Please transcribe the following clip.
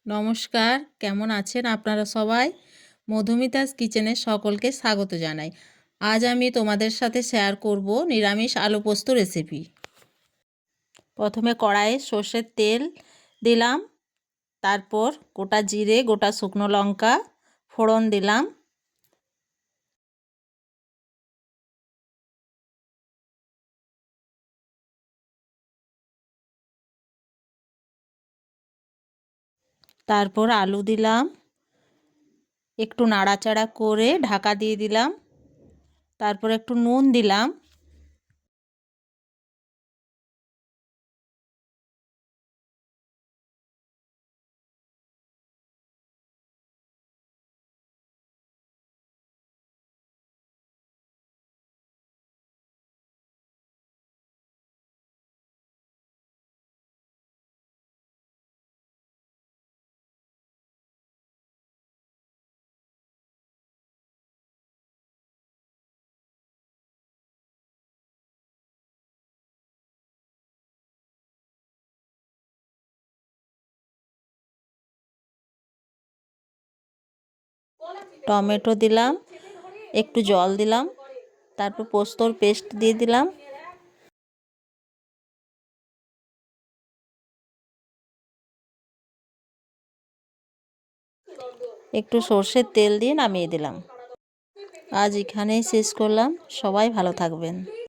নমস্কার, কেমন আছেন আপনারা সবাই? মধুমিতাস কিচেনে সকলকে স্বাগত জানাই। আজ আমি তোমাদের সাথে শেয়ার করব নিরামিষ আলু পোস্ত রেসিপি। প্রথমে কড়াইয়ে সর্ষের তেল দিলাম, তারপর গোটা জিরে, গোটা শুকনো লঙ্কা ফোড়ন দিলাম। তারপর আলু দিলাম, একটু নাড়াচাড়া করে ঢাকা দিয়ে দিলাম। তারপর একটু নুন দিলাম। টমেটো দিলাম, একটু জল দিলাম, তারপর পোস্তর পেস্ট দিয়ে দিলাম। একটু সর্ষের তেল দিয়ে নামিয়ে দিলাম। আজ এখানেই শেষ করলাম। সবাই ভালো থাকবেন।